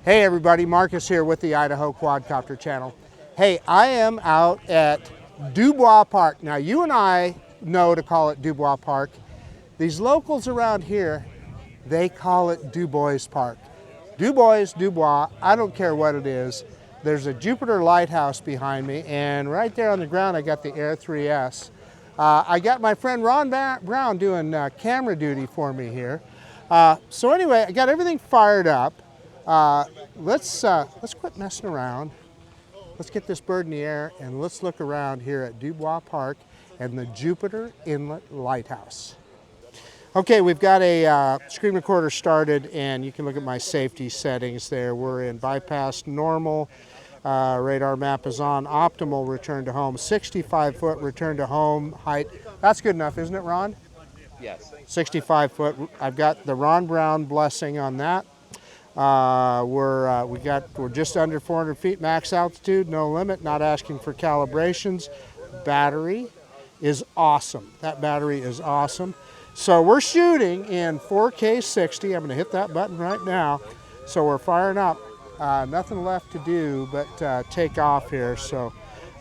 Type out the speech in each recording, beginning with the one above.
Hey everybody, Marcus here with the Idaho Quadcopter channel. Hey, I am out at DuBois Park. Now you and I know to call it DuBois Park. These locals around here, they call it DuBois Park. DuBois, I don't care what it is. There's a Jupiter Lighthouse behind me, and right there on the ground I got the Air 3S. I got my friend Ron Brown doing camera duty for me here. So anyway, I got everything fired up. Let's quit messing around. Let's get this bird in the air and let's look around here at DuBois Park and the Jupiter Inlet Lighthouse. Okay, we've got a screen recorder started, and you can look at my safety settings there. We're in bypass normal. Radar map is on. Optimal return to home. 65-foot return to home height. That's good enough, isn't it, Ron? Yes. 65 foot. I've got the Ron Brown blessing on that. We're just under 400 feet max altitude, no limit, not asking for calibrations. Battery is awesome. That battery is awesome. So we're shooting in 4K 60. I'm going to hit that button right now. So we're firing up. Nothing left to do but take off here. So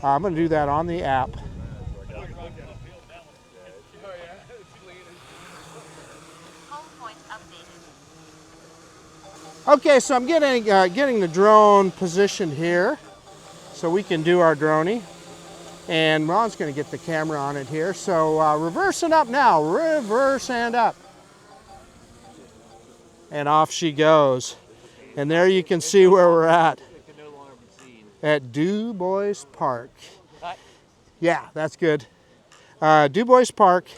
I'm going to do that on the app. Okay, so I'm getting the drone positioned here so we can do our droney. And Ron's going to get the camera on it here. So reversing up now, reverse and up. And off she goes. And there you can see where we're at DuBois Park. Yeah, that's good. DuBois Park.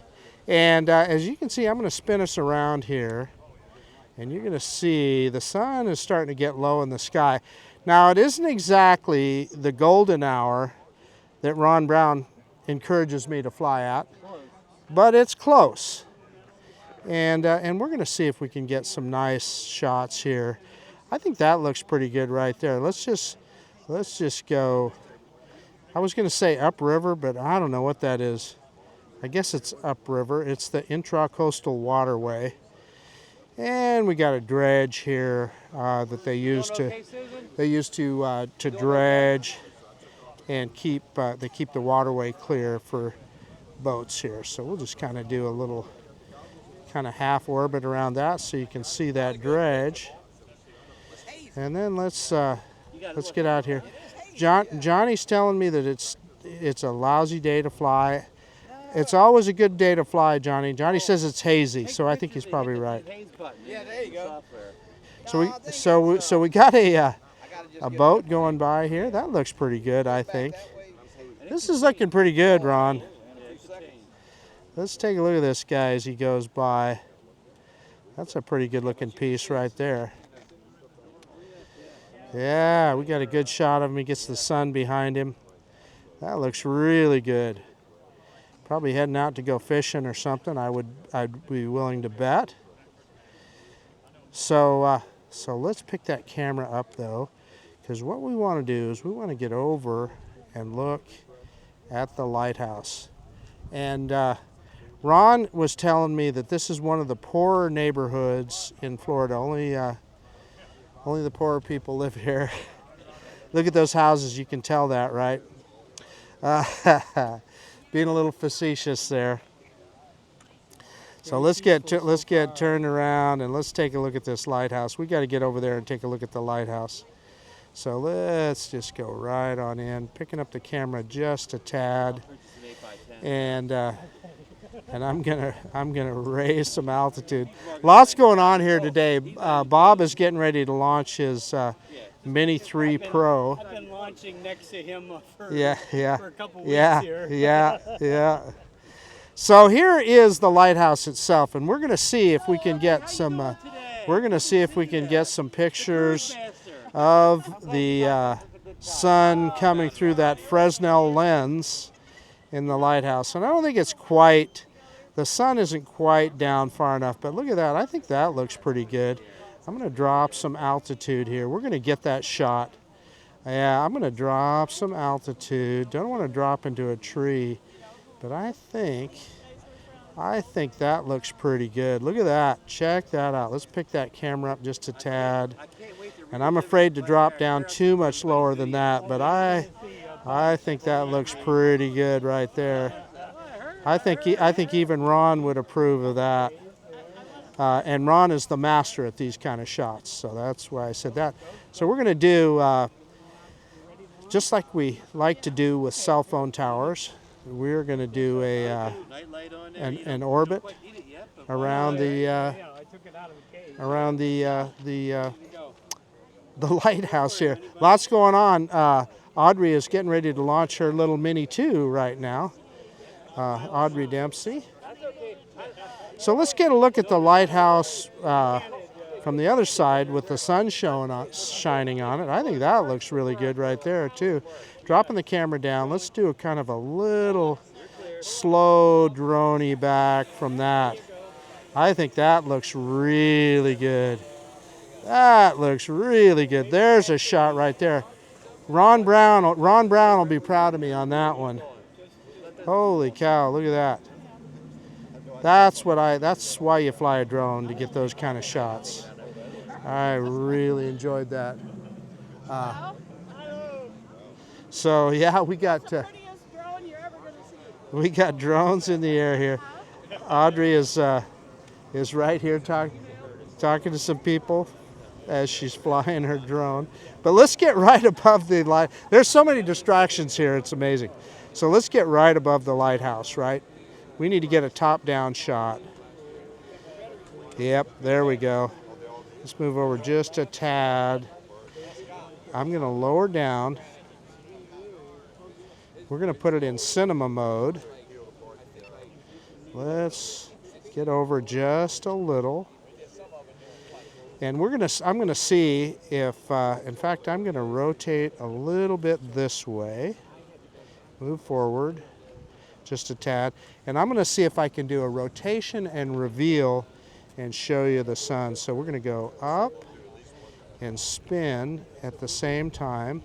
And as you can see, I'm going to spin us around here. And you're going to see the sun is starting to get low in the sky. Now, it isn't exactly the golden hour that Ron Brown encourages me to fly at, but it's close. And we're going to see if we can get some nice shots here. I think that looks pretty good right there. Let's just go. I was going to say upriver, but I don't know what that is. I guess it's upriver. It's the intracoastal waterway. And we got a dredge here that they use to dredge and keep the waterway clear for boats here. So we'll just kind of do a little kind of half orbit around that so you can see that dredge. And then let's get out here. Johnny's telling me that it's a lousy day to fly. It's always a good day to fly, Johnny. Johnny says it's hazy, so I think he's probably right. Yeah, there you go. So we got a boat going by here. That looks pretty good, I think. This is looking pretty good, Ron. Let's take a look at this guy as he goes by. That's a pretty good looking piece right there. Yeah, we got a good shot of him. He gets the sun behind him. That looks really good. Probably heading out to go fishing or something, I'd be willing to bet. So let's pick that camera up though, because what we want to do is we want to get over and look at the lighthouse. And Ron was telling me that this is one of the poorer neighborhoods in Florida. Only the poorer people live here. Look at those houses, you can tell that, right? Being a little facetious there. So let's get turned around and let's take a look at this lighthouse. We got to get over there and take a look at the lighthouse. So let's just go right on in, picking up the camera just a tad, and I'm gonna raise some altitude. Lots going on here today. Bob is getting ready to launch his Mini 3 Pro. I've been launching next to him for a couple weeks here. Yeah. So here is the lighthouse itself, and we're going to see if we can get some. We're going to see if we can get some pictures of the sun coming through that Fresnel lens in the lighthouse. And I don't think it's quite. The sun isn't quite down far enough, but look at that. I think that looks pretty good. I'm going to drop some altitude here. We're going to get that shot. Yeah, I'm going to drop some altitude. Don't want to drop into a tree, but I think that looks pretty good. Look at that. Check that out. Let's pick that camera up just a tad. And I'm afraid to drop down too much lower than that, but I think that looks pretty good right there. I think even Ron would approve of that. And Ron is the master at these kind of shots, so that's why I said that. So we're going to do, just like we like to do with cell phone towers, we're going to do an orbit around the lighthouse here. Lots going on. Audrey is getting ready to launch her little Mini 2 right now. Audrey Dempsey. So let's get a look at the lighthouse from the other side with the sun shining on it. I think that looks really good right there too. Dropping the camera down, let's do a kind of a little slow droney back from that. I think that looks really good. That looks really good. There's a shot right there. Ron Brown will be proud of me on that one. Holy cow, look at that. That's why you fly a drone, to get those kind of shots. I really enjoyed that. So yeah, we got drones in the air here. Audrey is right here talking to some people as she's flying her drone. But let's get right above the light. There's so many distractions here, it's amazing. So let's get right above the lighthouse, right? We need to get a top-down shot. Yep, there we go. Let's move over just a tad. I'm going to lower down. We're going to put it in cinema mode. Let's get over just a little. And I'm going to see if, in fact, I'm going to rotate a little bit this way. Move forward just a tad. And I'm going to see if I can do a rotation and reveal and show you the sun. So we're going to go up and spin at the same time,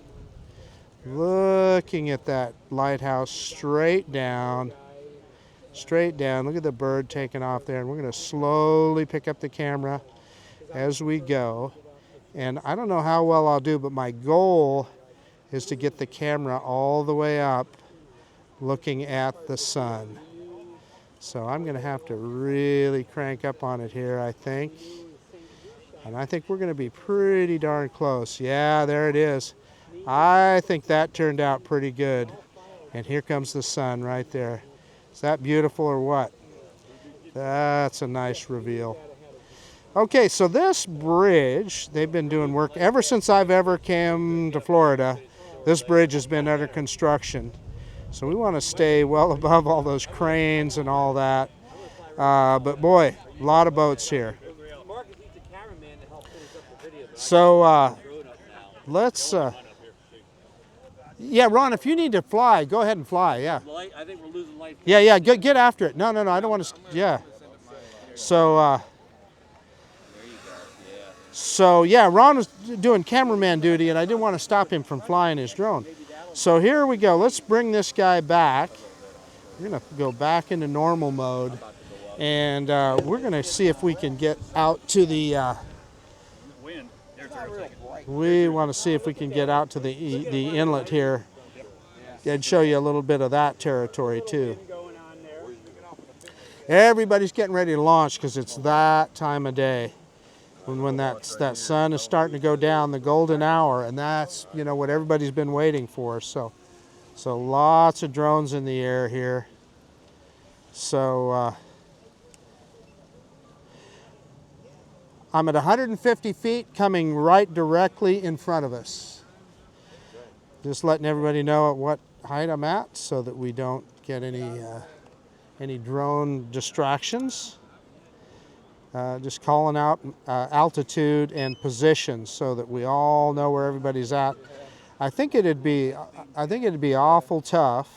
looking at that lighthouse straight down. Straight down. Look at the bird taking off there. And we're going to slowly pick up the camera as we go. And I don't know how well I'll do, but my goal is to get the camera all the way up looking at the sun. So I'm going to have to really crank up on it here, I think. And I think we're going to be pretty darn close. Yeah, there it is. I think that turned out pretty good. And here comes the sun right there. Is that beautiful or what? That's a nice reveal. Okay, so this bridge, they've been doing work ever since I've ever came to Florida. This bridge has been under construction. So we want to stay well above all those cranes and all that. But boy, a lot of boats here. So let's, yeah, Ron, if you need to fly, go ahead and fly, yeah. I think we're losing light. Yeah, get after it. No, I don't want to, yeah. So yeah, Ron was doing cameraman duty, and I didn't want to stop him from flying his drone. So here we go. Let's bring this guy back. We're going to go back into normal mode, and we're going to see if we can get out to the. We want to see if we can get out to the inlet here, and show you a little bit of that territory too. Everybody's getting ready to launch because it's that time of day. When that sun is starting to go down, the golden hour, and that's, you know, what everybody's been waiting for. So lots of drones in the air here. So I'm at 150 feet, coming right directly in front of us. Just letting everybody know at what height I'm at, so that we don't get any drone distractions. Just calling out altitude and position so that we all know where everybody's at. I think it'd be awful tough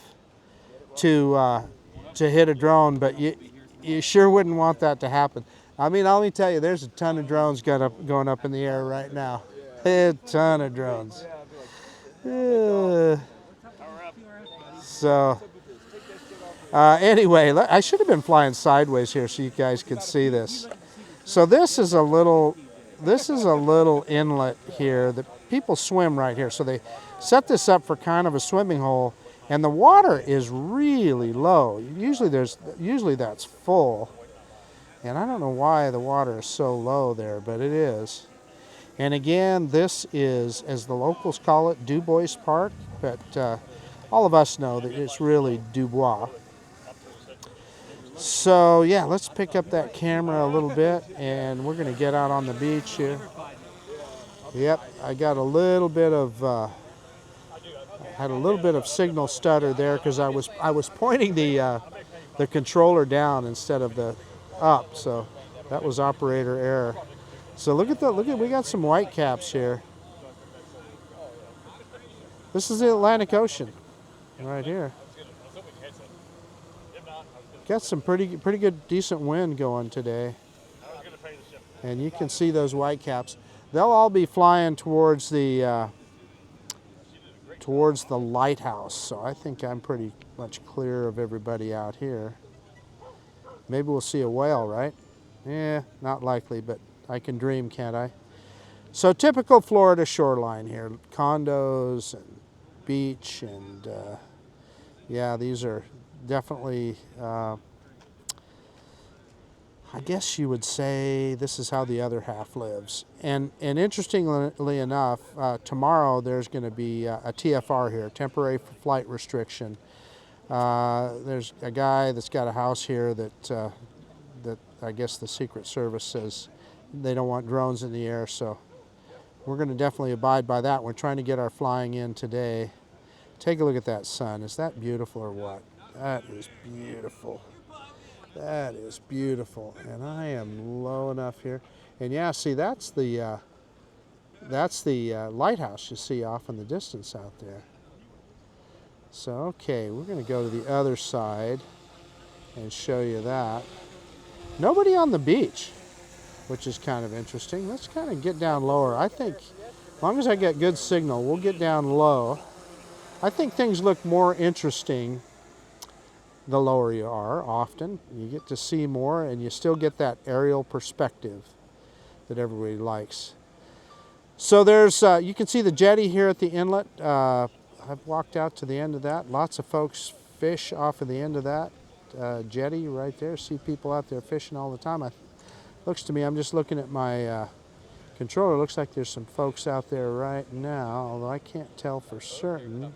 to hit a drone, but you sure wouldn't want that to happen. I mean, let me tell you, there's a ton of drones going up in the air right now. A ton of drones. So anyway, I should have been flying sideways here so you guys could see this. So this is a little this is a little inlet here that people swim right here. So they set this up for kind of a swimming hole, and the water is really low. Usually that's full, and I don't know why the water is so low there, but it is. And again, this is, as the locals call it, DuBois Park, but all of us know that it's really DuBois. So yeah, let's pick up that camera a little bit, and we're going to get out on the beach here. Yep, I got a little bit of had a little bit of signal stutter there because I was pointing the controller down instead of the up, so that was operator error. So look at we got some white caps here. This is the Atlantic Ocean right here. Got some pretty good, decent wind going today. And you can see those white caps. They'll all be flying towards the lighthouse. So I think I'm pretty much clear of everybody out here. Maybe we'll see a whale, right? Yeah, not likely, but I can dream, can't I? So typical Florida shoreline here. Condos and beach, and yeah, these are definitely, I guess you would say this is how the other half lives. And interestingly enough, tomorrow there's going to be a TFR here, temporary flight restriction. There's a guy that's got a house here that I guess the Secret Service says they don't want drones in the air, so we're going to definitely abide by that. We're trying to get our flying in today. Take a look at that sun. Is that beautiful or what? That is beautiful. That is beautiful. And I am low enough here. And yeah, see, that's the lighthouse you see off in the distance out there. So, okay, we're going to go to the other side and show you that. Nobody on the beach, which is kind of interesting. Let's kind of get down lower. I think as long as I get good signal, we'll get down low. I think things look more interesting the lower you are often. You get to see more, and you still get that aerial perspective that everybody likes. So there's, you can see the jetty here at the inlet. I've walked out to the end of that. Lots of folks fish off of the end of that jetty right there. See people out there fishing all the time. Looks to me, I'm just looking at my controller. Looks like there's some folks out there right now, although I can't tell for certain.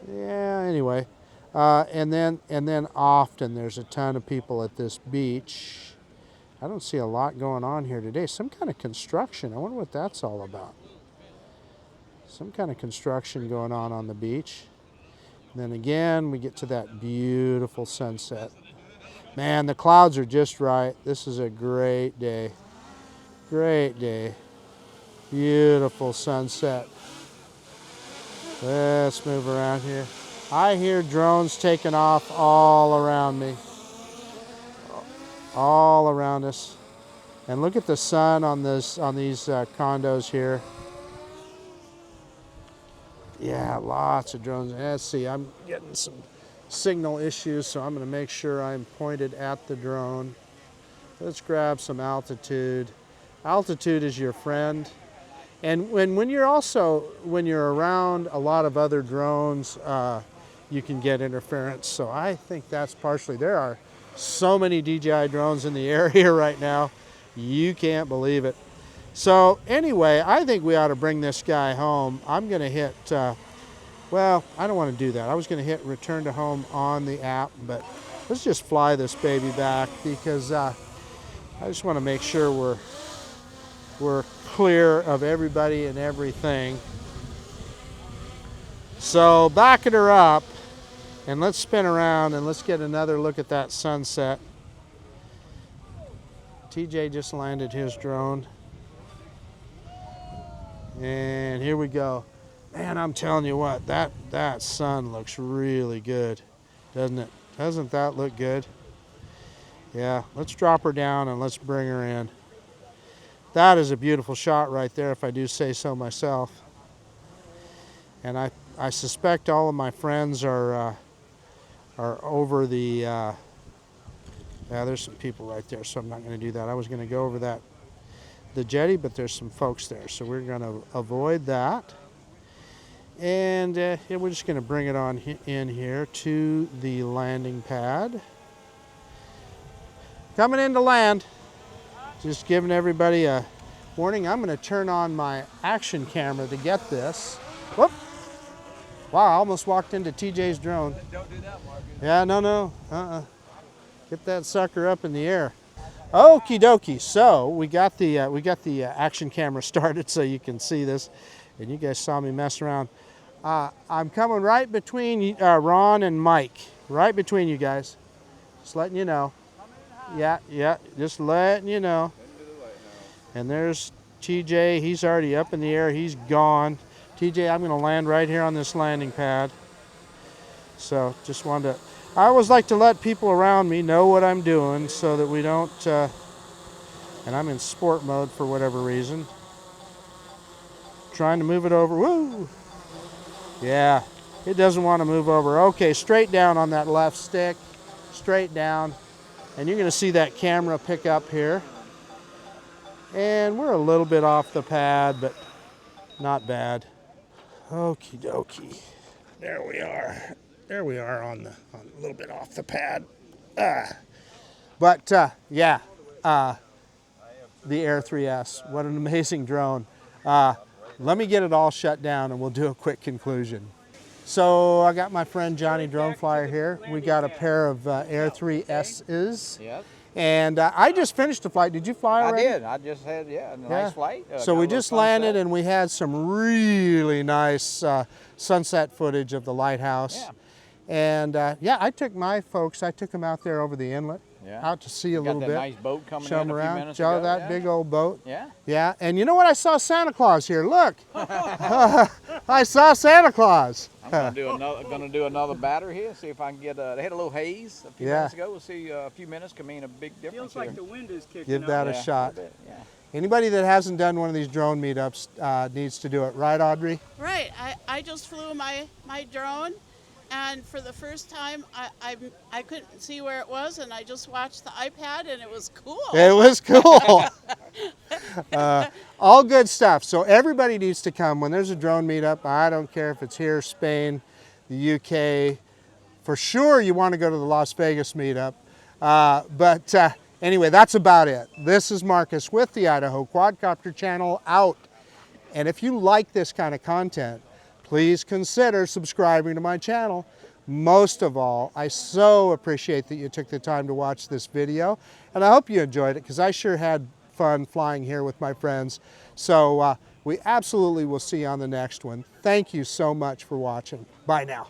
Yeah, anyway. And then often there's a ton of people at this beach. I don't see a lot going on here today. Some kind of construction. I wonder what that's all about. Some kind of construction going on the beach. And then again, we get to that beautiful sunset. Man, the clouds are just right. This is a great day. Great day. Beautiful sunset. Let's move around here. I hear drones taking off all around me. All around us. And look at the sun on these condos here. Yeah, lots of drones. Let's see, I'm getting some signal issues, so I'm going to make sure I'm pointed at the drone. Let's grab some altitude. Altitude is your friend. And when you're around a lot of other drones, you can get interference. So I think that's partially. There are so many DJI drones in the area right now. You can't believe it. So anyway, I think we ought to bring this guy home. I'm going to hit, well, I don't want to do that. I was going to hit return to home on the app, but let's just fly this baby back because I just want to make sure we're clear of everybody and everything. So backing her up, and let's spin around and let's get another look at that sunset. TJ just landed his drone. And here we go. Man, I'm telling you what, that sun looks really good, doesn't it? Doesn't that look good? Yeah, let's drop her down and let's bring her in. That is a beautiful shot right there, if I do say so myself. And I suspect all of my friends are over the Yeah, there's some people right there, so I'm not going to do that. I was going to go over the jetty, but there's some folks there, so we're going to avoid that. And yeah, we're just going to bring it on in here to the landing pad. Coming in to land. Just giving everybody a warning. I'm going to turn on my action camera to get this. Whoop! Wow, I almost walked into TJ's drone. Don't do that, Marcus. Yeah, no. Get that sucker up in the air. Okie dokie. So we got the action camera started so you can see this, and you guys saw me mess around. I'm coming right between Ron and Mike, right between you guys. Just letting you know. Yeah, just letting you know. And there's TJ. He's already up in the air. He's gone. TJ, I'm going to land right here on this landing pad. So just wanted to. I always like to let people around me know what I'm doing so that we don't. And I'm in sport mode for whatever reason. Trying to move it over. Woo! Yeah, it doesn't want to move over. Okay, straight down on that left stick. Straight down. And you're going to see that camera pick up here. And we're a little bit off the pad, but not bad. Okie dokie. There we are. There we are on a little bit off the pad. But yeah, the Air 3S. What an amazing drone. Let me get it all shut down and we'll do a quick conclusion. So I got my friend Johnny Drone Flyer here. We got a pair of Air 3S's. Yep. And I just finished the flight. Did you fly already? I did. I just had, a nice flight. So we just landed and we had some really nice sunset footage of the lighthouse. Yeah. And yeah, I took my folks, I took them out there over the inlet, out to see a little bit. Got that nice boat coming show in them a few around. minutes Show ago. that big old boat. Yeah. Yeah, and you know what? I saw Santa Claus here. Look, I saw Santa Claus. I'm gonna do another batter here. See if I can get. They had a little haze a few minutes ago. We'll see a few minutes can mean a big difference. Feels like the wind is kicking Give up. that a shot. A bit, yeah. Anybody that hasn't done one of these drone meetups needs to do it, right, Audrey? Right. I just flew my drone, and for the first time, I couldn't see where it was, and I just watched the iPad, and it was cool. It was cool. All good stuff. So everybody needs to come. When there's a drone meetup, I don't care if it's here, Spain, the UK. For sure you want to go to the Las Vegas meetup. But anyway, that's about it. This is Marcus with the Idaho Quadcopter channel out. And if you like this kind of content, please consider subscribing to my channel. Most of all, I so appreciate that you took the time to watch this video. And I hope you enjoyed it because I sure had fun flying here with my friends. So we absolutely will see you on the next one. Thank you so much for watching. Bye now.